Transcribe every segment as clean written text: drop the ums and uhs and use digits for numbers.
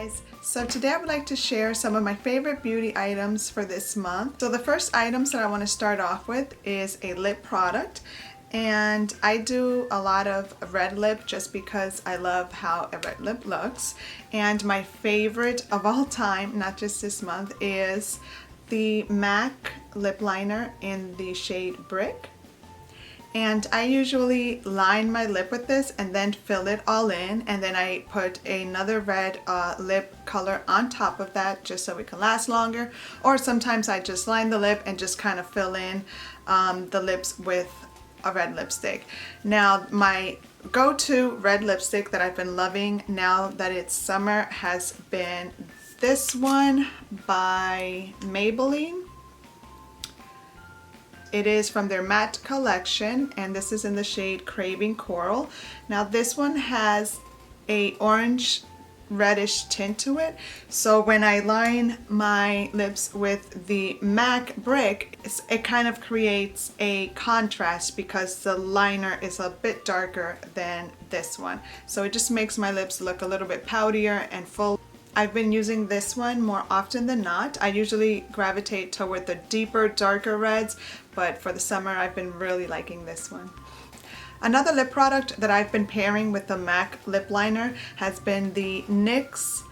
guys, so today I would like to share some of my favorite beauty items for this month. So the first items that I want to start off with is a lip product, and I do a lot of red lip just because I love how a red lip looks. And my favorite of all time, not just this month, is the MAC lip liner in the shade Brick. And I usually line my lip with this and then fill it all in, and then I put another red lip color on top of that just so it can last longer. Or sometimes I just line the lip and just kind of fill in the lips with a red lipstick. Now my go-to red lipstick that I've been loving now that it's summer has been this one by Maybelline. It is from their matte collection, and this is in the shade Craving Coral. Now this one has a orange reddish tint to it, so when I line my lips with the MAC Brick, it kind of creates a contrast because the liner is a bit darker than this one. So it just makes my lips look a little bit poutier and full. I've been using this one more often than not. I usually gravitate toward the deeper, darker reds, but for the summer I've been really liking this one. Another lip product that I've been pairing with the MAC lip liner has been the NYX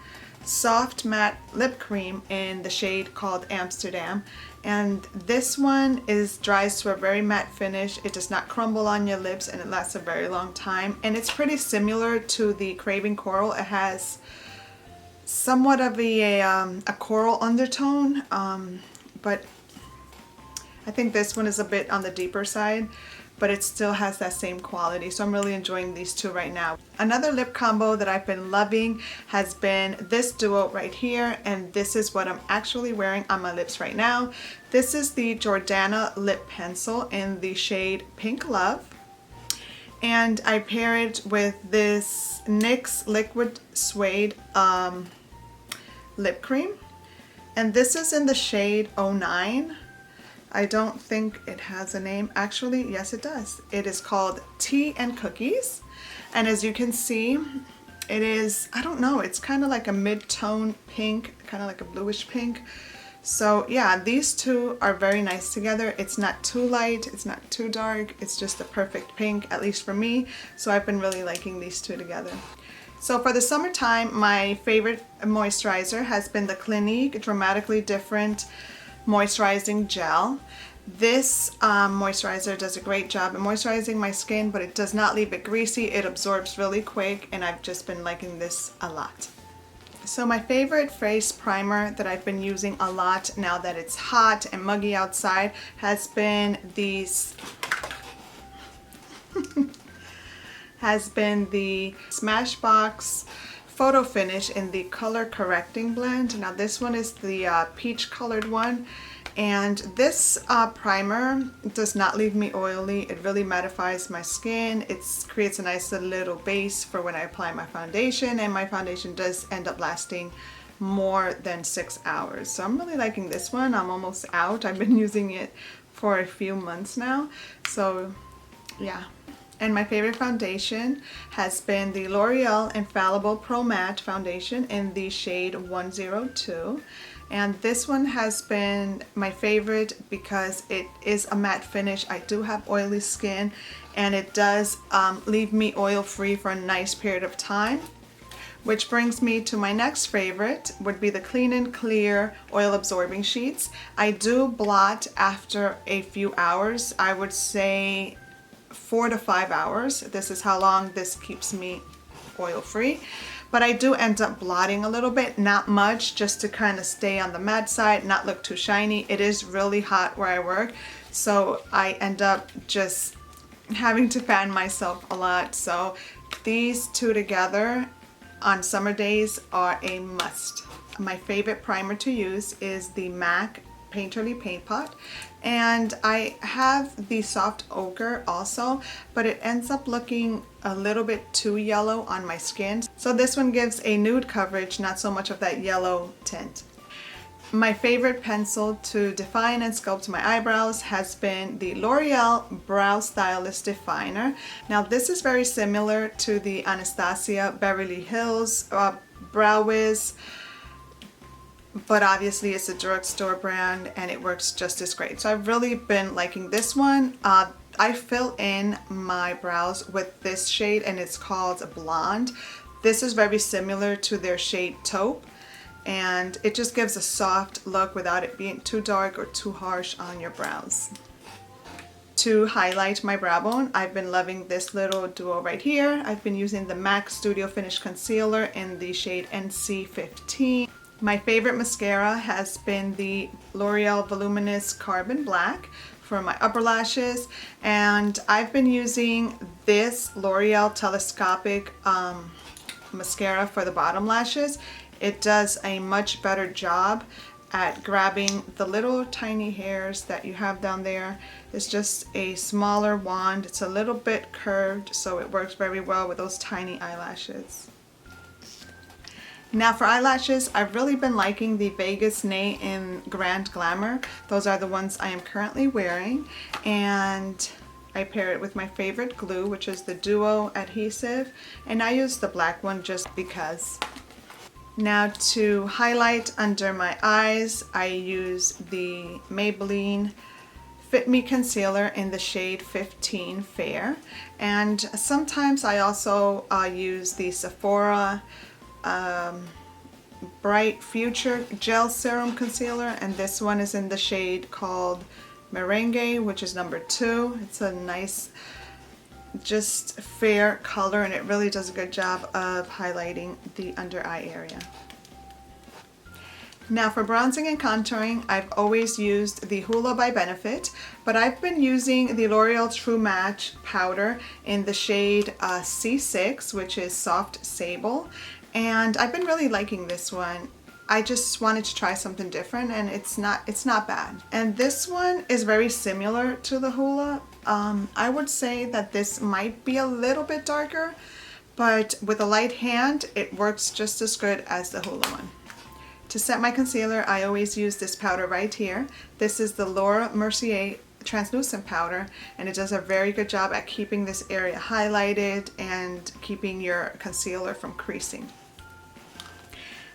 Soft Matte Lip Cream in the shade called Amsterdam. And this one dries to a very matte finish. It does not crumble on your lips and it lasts a very long time. And it's pretty similar to the Craving Coral. It has somewhat of a coral undertone, but I think this one is a bit on the deeper side, but it still has that same quality. So I'm really enjoying these two right now. Another lip combo that I've been loving has been this duo right here, and this is what I'm actually wearing on my lips right now. This is the Jordana lip pencil in the shade Pink Love. And I pair it with this NYX Liquid Suede lip cream, and this is in the shade 09. I don't think it has a name. Actually, yes it does. It is called Tea and Cookies, and as you can see, it is, I don't know, it's kind of like a mid-tone pink, kind of like a bluish pink. So yeah, these two are very nice together. It's not too light, it's not too dark, it's just a perfect pink, at least for me. So I've been really liking these two together. So for the summertime, my favorite moisturizer has been the Clinique Dramatically Different Moisturizing Gel. This moisturizer does a great job at moisturizing my skin, but it does not leave it greasy. It absorbs really quick, and I've just been liking this a lot. So my favorite face primer that I've been using a lot now that it's hot and muggy outside has been these has been the Smashbox Photo Finish in the Color Correcting Blend. Now this one is the peach colored one, and this primer does not leave me oily. It really mattifies my skin. It creates a nice little base for when I apply my foundation, and my foundation does end up lasting more than 6 hours. So I'm really liking this one. I'm almost out. I've been using it for a few months now, so yeah. And my favorite foundation has been the L'Oreal Infallible Pro Matte Foundation in the shade 102. And this one has been my favorite because it is a matte finish. I do have oily skin, and it does leave me oil free for a nice period of time. Which brings me to my next favorite, would be the Clean and Clear Oil Absorbing Sheets. I do blot after a few hours. I would say 4 to 5 hours. This is how long this keeps me oil free. But I do end up blotting a little bit, not much, just to kind of stay on the matte side, not look too shiny. It is really hot where I work, so I end up just having to fan myself a lot. So these two together on summer days are a must. My favorite primer to use is the MAC Painterly Paint Pot, and I have the Soft Ochre also, but it ends up looking a little bit too yellow on my skin. So this one gives a nude coverage, not so much of that yellow tint. My favorite pencil to define and sculpt my eyebrows has been the L'Oreal Brow Stylist Definer. Now this is very similar to the Anastasia Beverly Hills Brow Wiz, but obviously it's a drugstore brand and it works just as great. So I've really been liking this one. I fill in my brows with this shade and it's called Blonde. This is very similar to their shade Taupe, and it just gives a soft look without it being too dark or too harsh on your brows. To highlight my brow bone, I've been loving this little duo right here. I've been using the MAC Studio Finish Concealer in the shade NC15. My favorite mascara has been the L'Oreal Voluminous Carbon Black for my upper lashes, and I've been using this L'Oreal Telescopic mascara for the bottom lashes. It does a much better job at grabbing the little tiny hairs that you have down there. It's just a smaller wand. It's a little bit curved, so it works very well with those tiny eyelashes. Now for eyelashes, I've really been liking the Vegas Nay in Grand Glamour. Those are the ones I am currently wearing, and I pair it with my favorite glue, which is the Duo adhesive, and I use the black one just because. Now to highlight under my eyes, I use the Maybelline Fit Me Concealer in the shade 15 Fair, and sometimes I also use the Sephora Bright Future Gel Serum Concealer, and this one is in the shade called Merengue, which is number 2. It's a nice, just fair color, and it really does a good job of highlighting the under eye area. Now for bronzing and contouring, I've always used the Hoola by Benefit, but I've been using the L'Oreal True Match powder in the shade C6, which is Soft Sable, and I've been really liking this one. I just wanted to try something different, and it's not bad. And this one is very similar to the Hoola. I would say that this might be a little bit darker, but with a light hand, it works just as good as the Hoola one. To set my concealer, I always use this powder right here. This is the Laura Mercier translucent powder, and it does a very good job at keeping this area highlighted and keeping your concealer from creasing.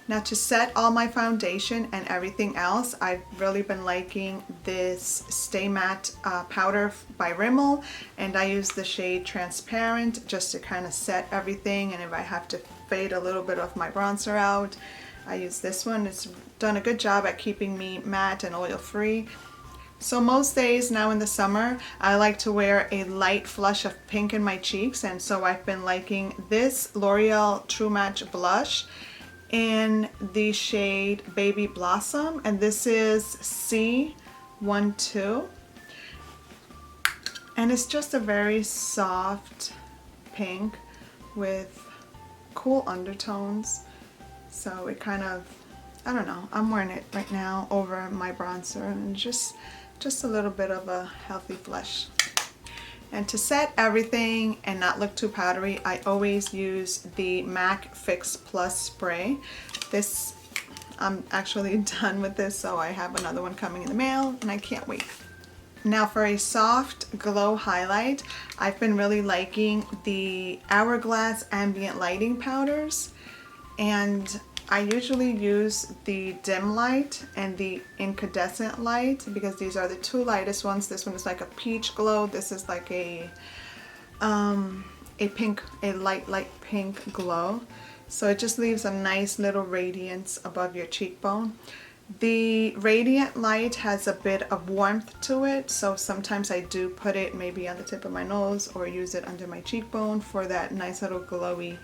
Now to set all my foundation and everything else, I've really been liking this Stay Matte powder by Rimmel, and I use the shade Transparent just to kind of set everything, and if I have to fade a little bit of my bronzer out, I use this one. It's done a good job at keeping me matte and oil free. So most days now in the summer, I like to wear a light flush of pink in my cheeks, and so I've been liking this L'Oreal True Match blush in the shade Baby Blossom, and this is C12, and it's just a very soft pink with cool undertones. So it kind of, I don't know, I'm wearing it right now over my bronzer, and just a little bit of a healthy flush. And to set everything and not look too powdery, I always use the MAC Fix Plus spray. This, I'm actually done with this, so I have another one coming in the mail, and I can't wait. Now for a soft glow highlight, I've been really liking the Hourglass Ambient Lighting powders, and I usually use the dim light and the incandescent light because these are the two lightest ones. This one is like a peach glow. This is like a light pink glow. So it just leaves a nice little radiance above your cheekbone. The Radiant Light has a bit of warmth to it, so sometimes I do put it maybe on the tip of my nose or use it under my cheekbone for that nice little glowy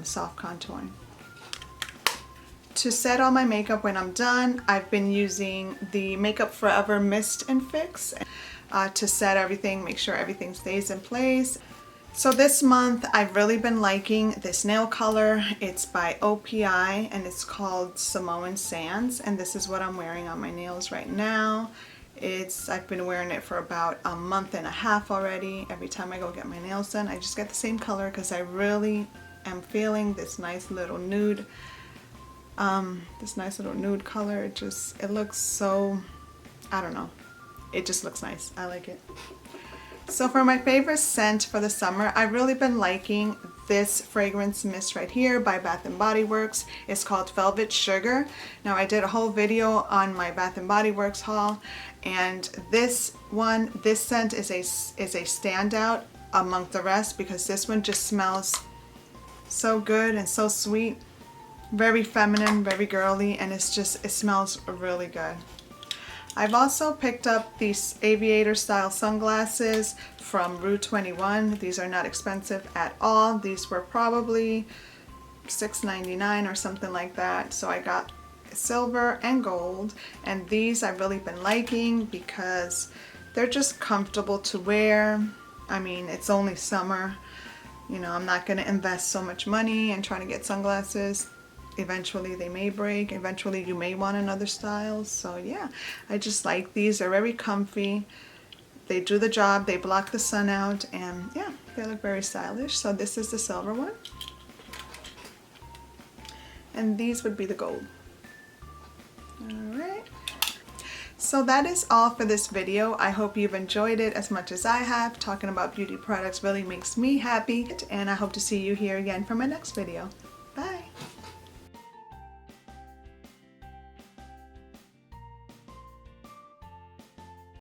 soft contouring. To set all my makeup when I'm done, I've been using the Makeup Forever Mist and Fix to set everything, make sure everything stays in place. So this month I've really been liking this nail color. It's by OPI and it's called Samoan Sands, and this is what I'm wearing on my nails right now. I've been wearing it for about a month and a half already. Every time I go get my nails done, I just get the same color because I really am feeling this nice little nude. This nice little nude color. It looks so, I don't know, it just looks nice. I like it. So for my favorite scent for the summer, I've really been liking this fragrance mist right here by Bath & Body Works. It's called Velvet Sugar. Now I did a whole video on my Bath & Body Works haul, and this scent is a standout among the rest because this one just smells so good and so sweet. Very feminine, very girly, and it smells really good. I've also picked up these aviator style sunglasses from Rue 21. These are not expensive at all. These were probably $6.99 or something like that. So I got silver and gold, and these I've really been liking because they're just comfortable to wear. I mean, it's only summer. You know, I'm not going to invest so much money in trying to get sunglasses. Eventually they may break. Eventually you may want another style. So yeah, I just like these. They're very comfy. They do the job. They block the sun out, and yeah, they look very stylish. So this is the silver one. And these would be the gold. Alright. So that is all for this video. I hope you've enjoyed it as much as I have. Talking about beauty products really makes me happy, and I hope to see you here again for my next video.